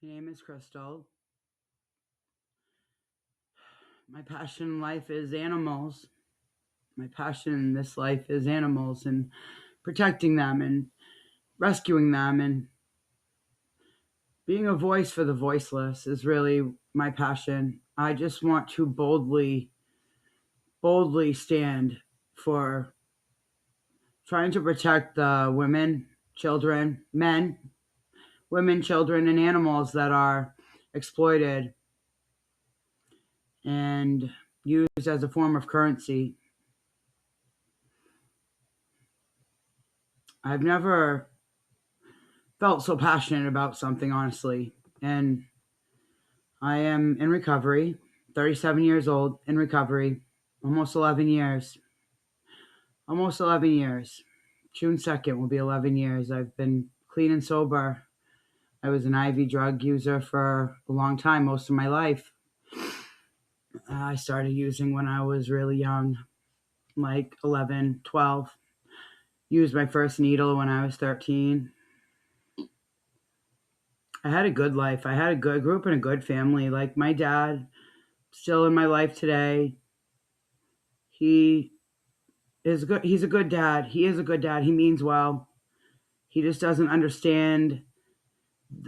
My name is Crystal. My passion in life is animals. My passion in this life is animals and protecting them and rescuing them and being a voice for the voiceless is really my passion. I just want to boldly stand for trying to protect the women, children, men, women, children, and animals that are exploited and used as a form of currency. I've never felt so passionate about something, honestly. And I am in recovery, 37 years old, in recovery, almost 11 years. Almost 11 years. June 2nd will be 11 years. I've been clean and sober. I was an IV drug user for a long time, most of my life. I started using when I was really young, like 11, 12. Used my first needle when I was 13. I had a good life. Grew up in a good family. Like my dad, still in my life today. He is good. He's a good dad. He is a good dad. He means well. He just doesn't understand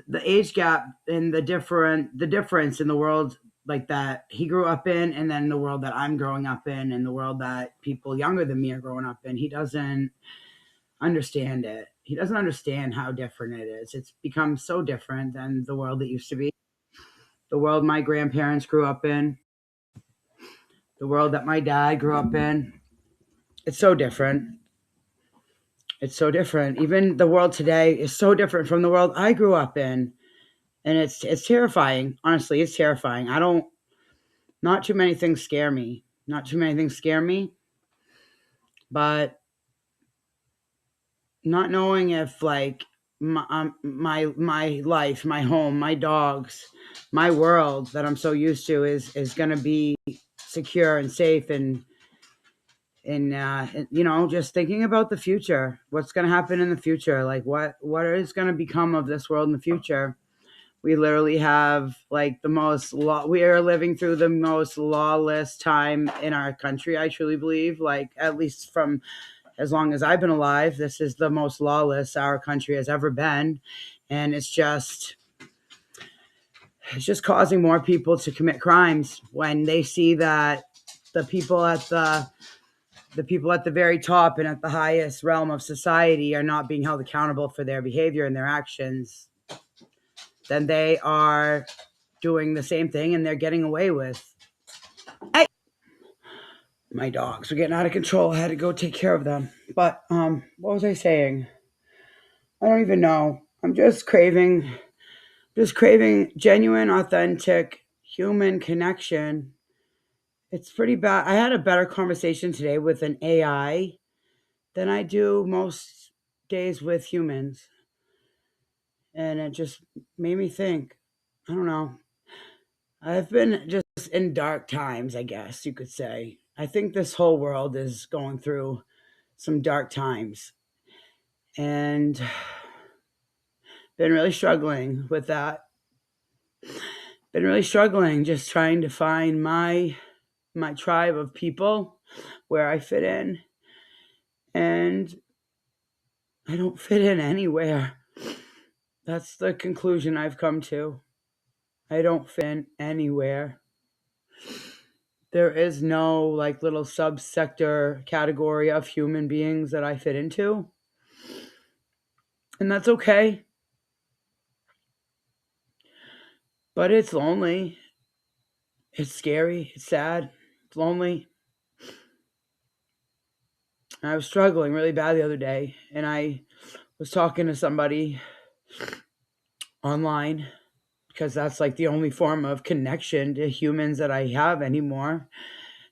the age gap and the difference in the world like that he grew up in, and then the world that I'm growing up in, and the world that people younger than me are growing up in. He doesn't understand it. He doesn't understand how different it is. It's become so different than the world it used to be. The world my grandparents grew up in, the world that my dad grew up in. It's so different. It's so different. Even the world today is so different from the world I grew up in. And it's terrifying. Honestly, it's terrifying. I don't Not too many things scare me. Not too many things scare me, but not knowing if like my life, my home, my dogs, my world that I'm so used to is going to be secure and safe and just thinking about the future, what's going to happen in the future, like what is going to become of this world in the future. We literally have like we are living through the most lawless time in our country. I truly believe, like, at least from as long as I've been alive, this is the most lawless our country has ever been. And it's just causing more people to commit crimes when they see that the people at the very top and at the highest realm of society are not being held accountable for their behavior and their actions. Then they are doing the same thing and they're getting away with. Hey, my dogs are getting out of control. I had to go take care of them. But what was I saying? I don't even know. I'm just craving genuine, authentic human connection. It's pretty bad. I had a better conversation today with an AI than I do most days with humans. And it just made me think. I don't know. I've been just in dark times, I guess you could say. I think this whole world is going through some dark times and been really struggling with that. Been really struggling just trying to find my tribe of people where I fit in, and I don't fit in anywhere. That's the conclusion I've come to. I don't fit in anywhere. There is no like little subsector category of human beings that I fit into. And that's okay. But it's lonely. It's scary. It's sad. It's lonely. I was struggling really bad the other day, and I was talking to somebody online because that's like the only form of connection to humans that I have anymore.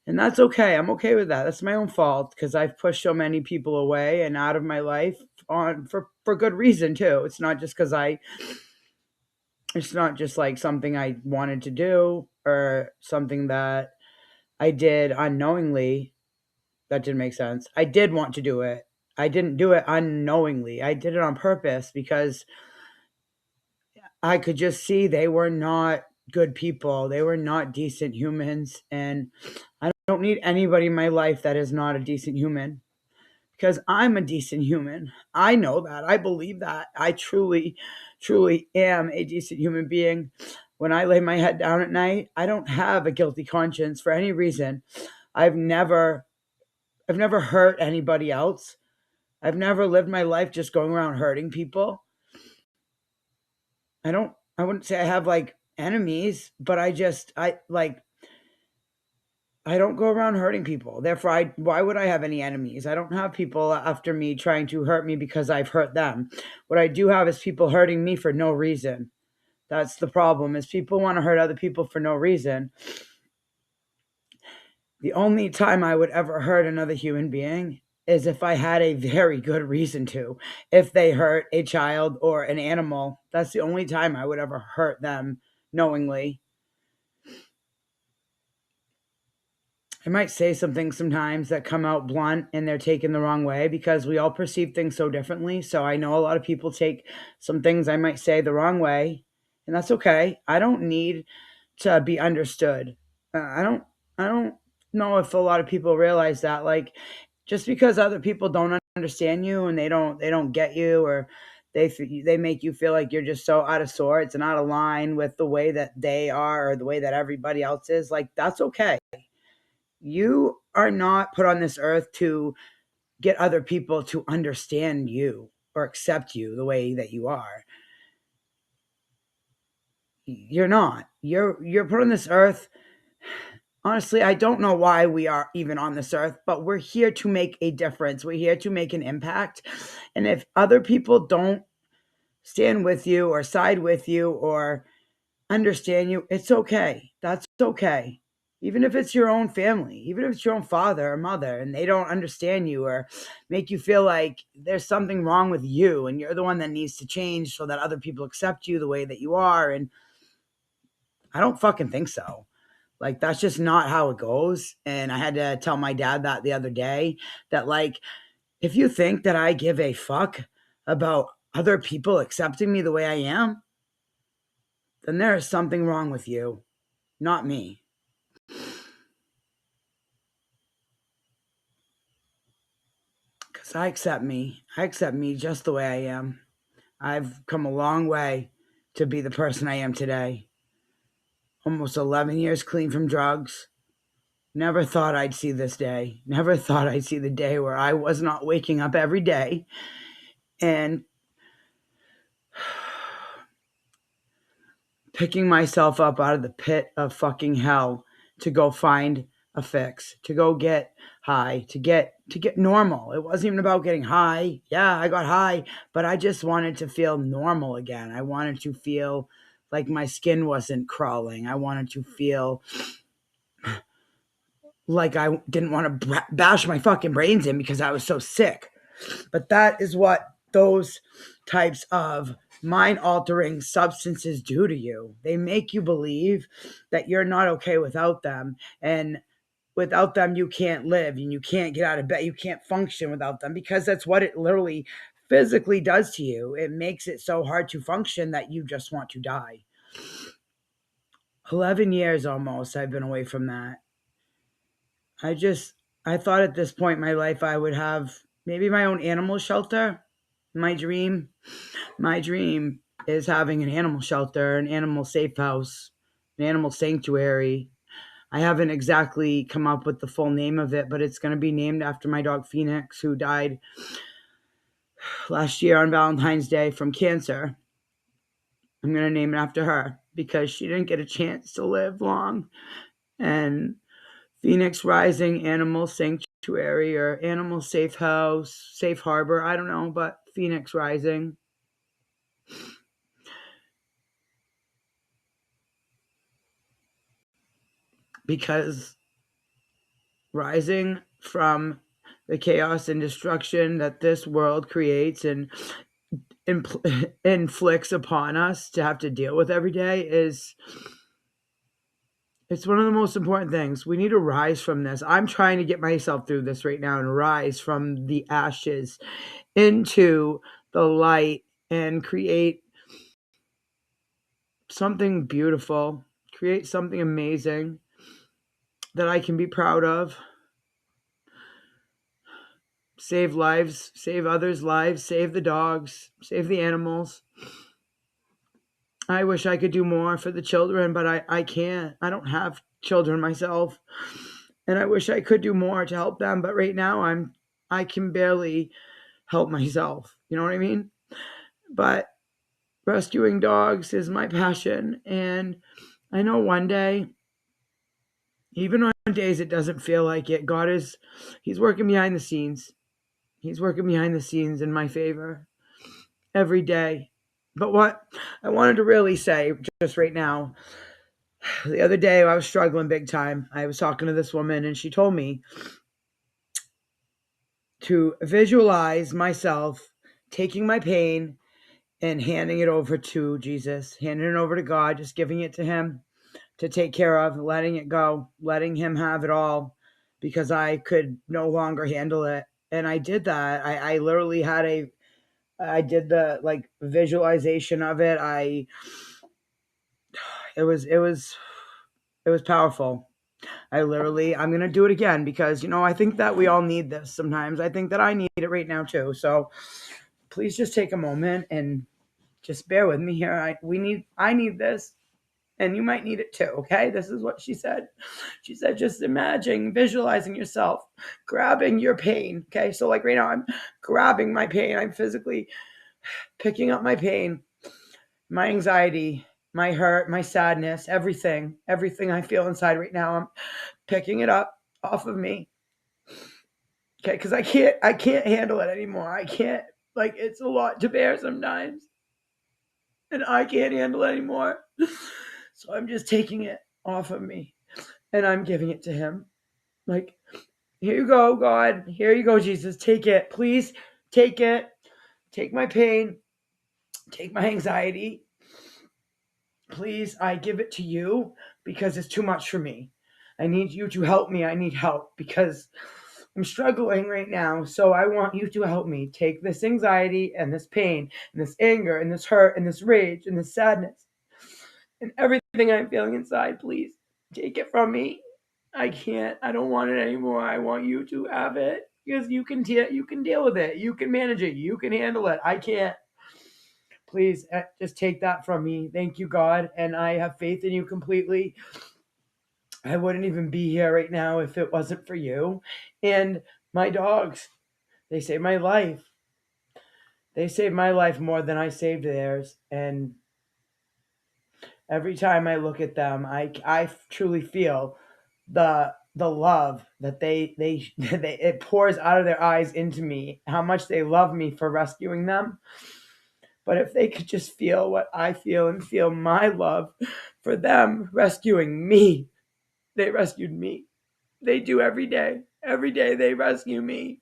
And that's okay. I'm okay with that. That's my own fault because I've pushed so many people away and out of my life on for good reason too. It's not just like something I wanted to do or something that I did unknowingly. That didn't make sense. I did want to do it. I didn't do it unknowingly. I did it on purpose because I could just see they were not good people. They were not decent humans. And I don't need anybody in my life that is not a decent human, because I'm a decent human. I know that. I believe that. I truly, truly am a decent human being. When I lay my head down at night, I don't have a guilty conscience for any reason. I've never I've never hurt anybody else. I've never lived my life just going around hurting people. I wouldn't say I have like enemies, but I don't go around hurting people. Therefore, why would I have any enemies? I don't have people after me trying to hurt me because I've hurt them. What I do have is people hurting me for no reason. That's the problem, is people want to hurt other people for no reason. The only time I would ever hurt another human being is if I had a very good reason to. If they hurt a child or an animal, that's the only time I would ever hurt them knowingly. I might say some things sometimes that come out blunt and they're taken the wrong way, because we all perceive things so differently. So I know a lot of people take some things I might say the wrong way, and that's okay. I don't need to be understood. I don't know if a lot of people realize that, like, just because other people don't understand you and they don't get you, or they make you feel like you're just so out of sorts and out of line with the way that they are or the way that everybody else is, like, that's okay. You are not put on this earth to get other people to understand you or accept you the way that you are. You're not. You're put on this earth. Honestly, I don't know why we are even on this earth, but we're here to make a difference. We're here to make an impact. And if other people don't stand with you or side with you or understand you, it's okay. That's okay. Even if it's your own family, even if it's your own father or mother, and they don't understand you or make you feel like there's something wrong with you and you're the one that needs to change so that other people accept you the way that you are. And I don't fucking think so. Like, that's just not how it goes. And I had to tell my dad that the other day, that, like, if you think that I give a fuck about other people accepting me the way I am, then there is something wrong with you, not me. Because I accept me. I accept me just the way I am. I've come a long way to be the person I am today. Almost 11 years clean from drugs. Never thought I'd see this day. Never thought I'd see the day where I was not waking up every day and picking myself up out of the pit of fucking hell to go find a fix, to go get high, to get normal. It wasn't even about getting high. Yeah, I got high, but I just wanted to feel normal again. I wanted to feel like my skin wasn't crawling. I wanted to feel like I didn't want to bash my fucking brains in because I was so sick. But that is what those types of mind altering substances do to you. They make you believe that you're not okay without them. And without them, you can't live and you can't get out of bed. You can't function without them, because that's what it literally physically does to you. It makes it so hard to function that you just want to die. 11 years almost I've been away from that. I just, I thought at this point in my life I would have maybe my own animal shelter. My dream, my dream is having an animal shelter, an animal safe house, an animal sanctuary. I haven't exactly come up with the full name of it, but it's going to be named after my dog Phoenix, who died last year on Valentine's Day from cancer. I'm going to name it after her because she didn't get a chance to live long. And Phoenix Rising Animal Sanctuary or Animal Safe House, Safe Harbor, I don't know, but Phoenix Rising. Because rising from the chaos and destruction that this world creates and inflicts upon us to have to deal with every day is, it's one of the most important things. We need to rise from this. I'm trying to get myself through this right now and rise from the ashes into the light and create something beautiful, create something amazing that I can be proud of. Save lives, save others' lives, save the dogs, save the animals. I wish I could do more for the children, but I can't. I don't have children myself. And I wish I could do more to help them, but right now I can barely help myself. You know what I mean? But rescuing dogs is my passion, and I know one day, even on days it doesn't feel like it, he's working behind the scenes. He's working behind the scenes in my favor every day. But what I wanted to really say just right now, the other day I was struggling big time. I was talking to this woman and she told me to visualize myself taking my pain and handing it over to Jesus, handing it over to God, just giving it to Him to take care of, letting it go, letting Him have it all because I could no longer handle it. And I did that. I literally I did the like visualization of it. It was, it was, it was powerful. I'm going to do it again because, I think that we all need this sometimes. I think that I need it right now too. So please just take a moment and just bear with me here. I need this and you might need it too. Okay. This is what she said. She said, just imagine visualizing yourself grabbing your pain. Okay. So like right now I'm grabbing my pain. I'm physically picking up my pain, my anxiety, my hurt, my sadness, everything I feel inside right now. I'm picking it up off of me. Okay. Cause I can't handle it anymore. I can't, like, it's a lot to bear sometimes and I can't handle it anymore. So I'm just taking it off of me and I'm giving it to Him. Like, here you go, God. Here you go, Jesus. Take it. Please take it. Take my pain. Take my anxiety. Please, I give it to you because it's too much for me. I need you to help me. I need help because I'm struggling right now. So I want you to help me take this anxiety and this pain and this anger and this hurt and this rage and this sadness and everything I'm feeling inside. Please take it from me. I can't. I don't want it anymore. I want you to have it because you can deal with it. You can manage it. You can handle it. I can't. Please just take that from me. Thank you, God. And I have faith in you completely. I wouldn't even be here right now if it wasn't for you. And my dogs, they saved my life. They saved my life more than I saved theirs. And every time I look at them, I truly feel the love that they it pours out of their eyes into me, how much they love me for rescuing them. But if they could just feel what I feel and feel my love for them rescuing me, they rescued me. They do every day. Every day they rescue me.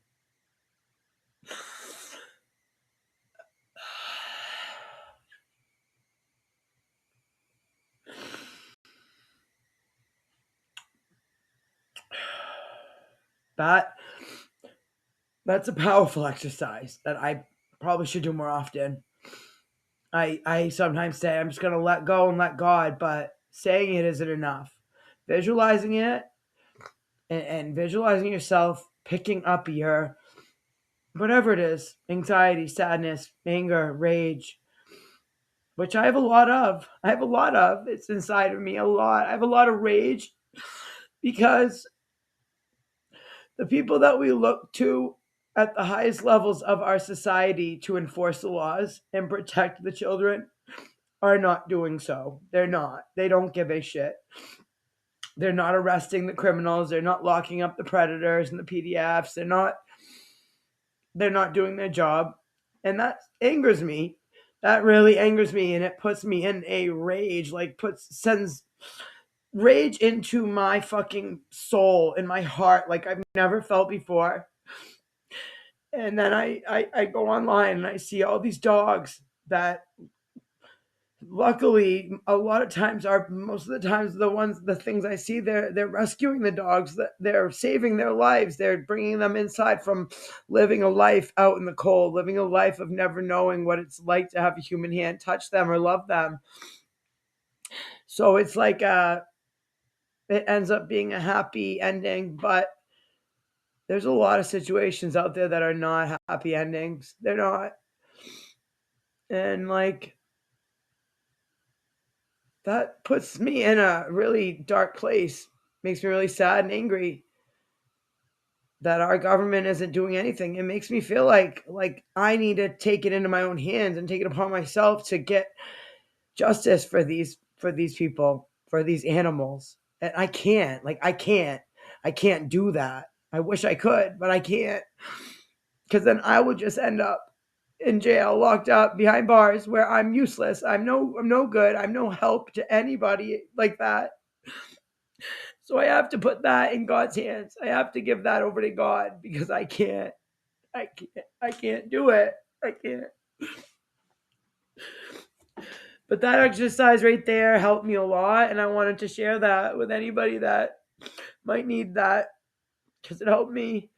That's a powerful exercise that I probably should do more often. I sometimes say I'm just gonna let go and let God, but saying it isn't enough. Visualizing it and visualizing yourself picking up your whatever it is, anxiety, sadness, anger, rage, which I have a lot of. I have a lot of. It's inside of me a lot. I have a lot of rage because the people that we look to at the highest levels of our society to enforce the laws and protect the children are not doing so. They're not. They don't give a shit. They're not arresting the criminals. They're not locking up the predators and the PDFs. They're not doing their job. And that angers me. That really angers me and it puts me in a rage, like sends rage into my fucking soul and my heart like I've never felt before. And then I go online and I see all these dogs that luckily a lot of times are most of the times the things I see, they're rescuing the dogs, that they're saving their lives, they're bringing them inside from living a life out in the cold, living a life of never knowing what it's like to have a human hand touch them or love them. So it's like it ends up being a happy ending, but there's a lot of situations out there that are not happy endings. They're not. And like that puts me in a really dark place. Makes me really sad and angry that our government isn't doing anything. It makes me feel like I need to take it into my own hands and take it upon myself to get justice for these people, for these animals. And I can't. Like I can't do that. I wish I could, but I can't. Because then I would just end up in jail, locked up behind bars where I'm useless. I'm no good. I'm no help to anybody like that. So I have to put that in God's hands. I have to give that over to God because I can't. I can't do it. I can't. But that exercise right there helped me a lot, and I wanted to share that with anybody that might need that because it helped me.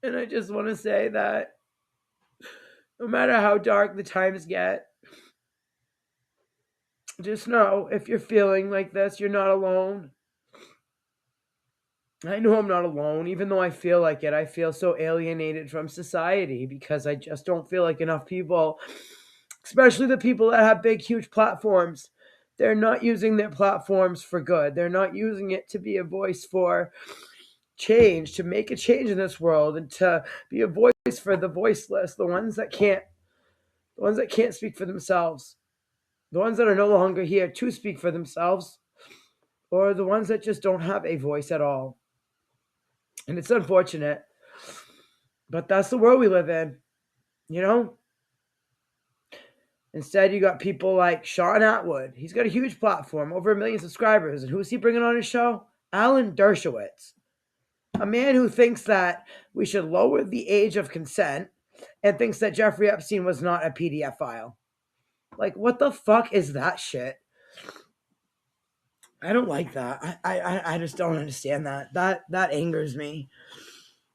And I just want to say that no matter how dark the times get, just know if you're feeling like this, you're not alone. I know I'm not alone, even though I feel like it. I feel so alienated from society because I just don't feel like enough people, especially the people that have big, huge platforms, they're not using their platforms for good. They're not using it to be a voice for change, to make a change in this world, and to be a voice for the voiceless, the ones that can't speak for themselves, the ones that are no longer here to speak for themselves, or the ones that just don't have a voice at all. And it's unfortunate, but that's the world we live in, you know? Instead, you got people like Sean Atwood. He's got a huge platform, over 1 million subscribers. And who's he bringing on his show? Alan Dershowitz, a man who thinks that we should lower the age of consent and thinks that Jeffrey Epstein was not a PDF file. Like, what the fuck is that shit? I don't like that. I just don't understand that. That angers me.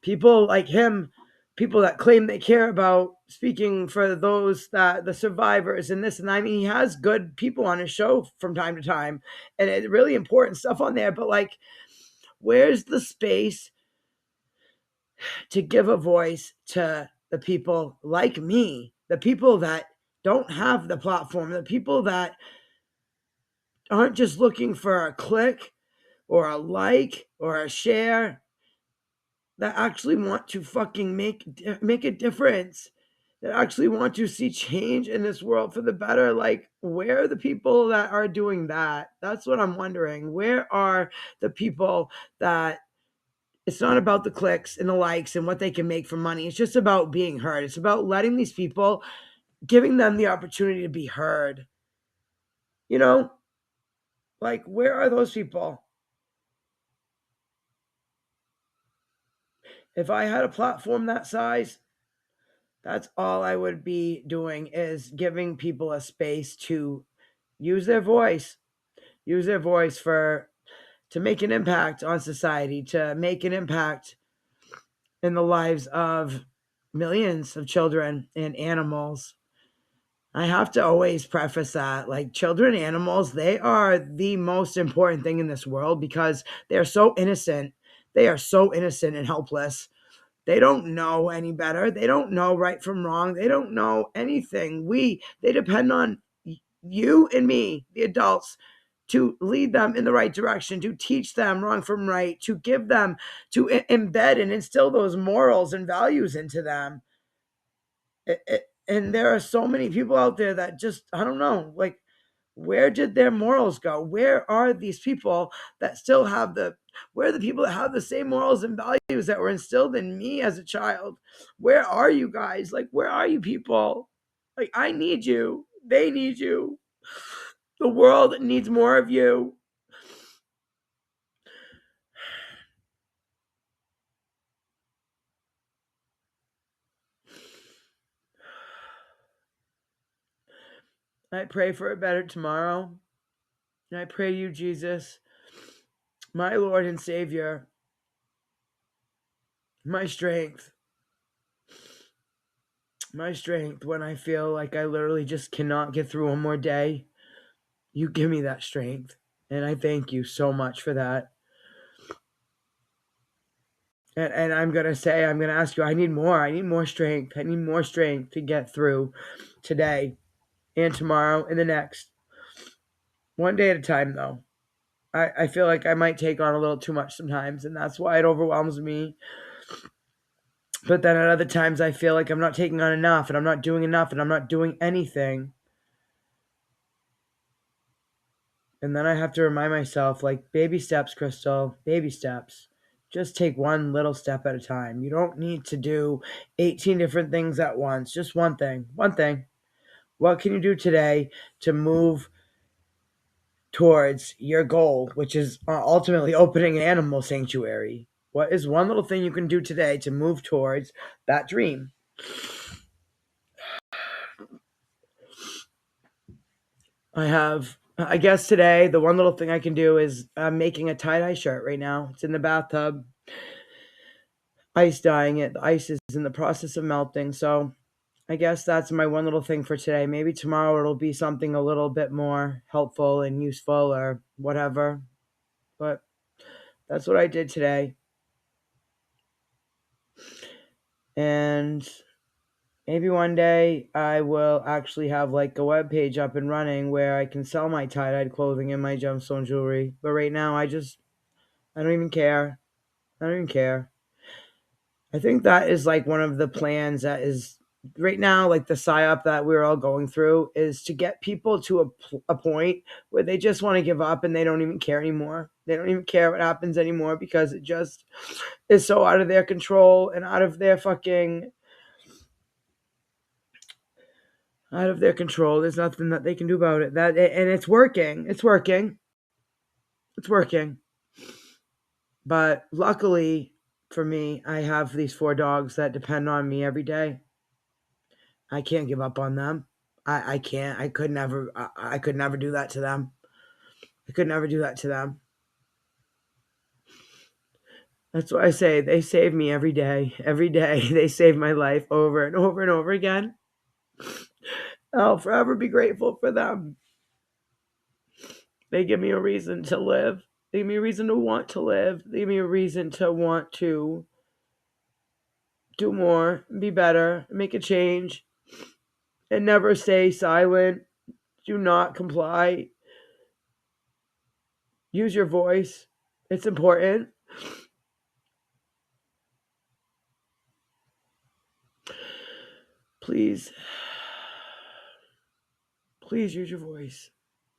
People like him, people that claim they care about speaking for those that the survivors and this and that. I mean, he has good people on his show from time to time, and it's really important stuff on there. But like, where's the space to give a voice to the people like me, the people that don't have the platform, the people that aren't just looking for a click or a like or a share, that actually want to fucking make a difference, that actually want to see change in this world for the better. Like, where are the people that are doing that? That's what I'm wondering. Where are the people that it's not about the clicks and the likes and what they can make for money? It's just about being heard. It's about letting these people, giving them the opportunity to be heard. You know, like, where are those people? If I had a platform that size, that's all I would be doing, is giving people a space to use their voice, use their voice for to make an impact on society, to make an impact in the lives of millions of children and animals. I have to always preface that, like, children and animals, they are the most important thing in this world because they're so innocent. They are so innocent and helpless. They don't know any better. They don't know right from wrong. They don't know anything. They depend on you and me, the adults, to lead them in the right direction, to teach them wrong from right, to give them, to embed and instill those morals and values into them. And there are so many people out there that just, I don't know, like, where did their morals go? Where are these people that still have where are the people that have the same morals and values that were instilled in me as a child? Where are you guys? Like, where are you people? Like, I need you. They need you. The world needs more of you. I pray for a better tomorrow. And I pray to you, Jesus, my Lord and Savior, my strength, my strength when I feel like I literally just cannot get through one more day. You give me that strength. And I thank you so much for that. And I'm going to ask you, I need more. I need more strength. I need more strength to get through today and tomorrow and the next. One day at a time, though. I feel like I might take on a little too much sometimes, and that's why it overwhelms me. But then at other times, I feel like I'm not taking on enough, and I'm not doing enough, and I'm not doing anything. And then I have to remind myself, like, baby steps, Crystal, baby steps. Just take one little step at a time. You don't need to do 18 different things at once. Just one thing. One thing. What can you do today to move towards your goal, which is ultimately opening an animal sanctuary? What is one little thing you can do today to move towards that dream? I guess today, the one little thing I can do is I'm making a tie-dye shirt right now. It's in the bathtub, ice dyeing it. The ice is in the process of melting. So I guess that's my one little thing for today. Maybe tomorrow it'll be something a little bit more helpful and useful or whatever. But that's what I did today. And maybe one day I will actually have like a web page up and running where I can sell my tie-dyed clothing and my gemstone jewelry. But right now I don't even care. I don't even care. I think that is like one of the plans that is right now, like the PSYOP that we're all going through, is to get people to a point where they just want to give up and they don't even care anymore. They don't even care what happens anymore because it just is so out of their control and out of their control. There's nothing that they can do about it. And it's working. It's working. It's working. But luckily for me, I have these 4 dogs that depend on me every day. I can't give up on them. I can't. I could never. I could never do that to them. I could never do that to them. That's why I say they save me every day. Every day they save my life over and over and over again. I'll forever be grateful for them. They give me a reason to live. They give me a reason to want to live. They give me a reason to want to do more, be better, make a change, and never stay silent. Do not comply. Use your voice. It's important. Please use your voice.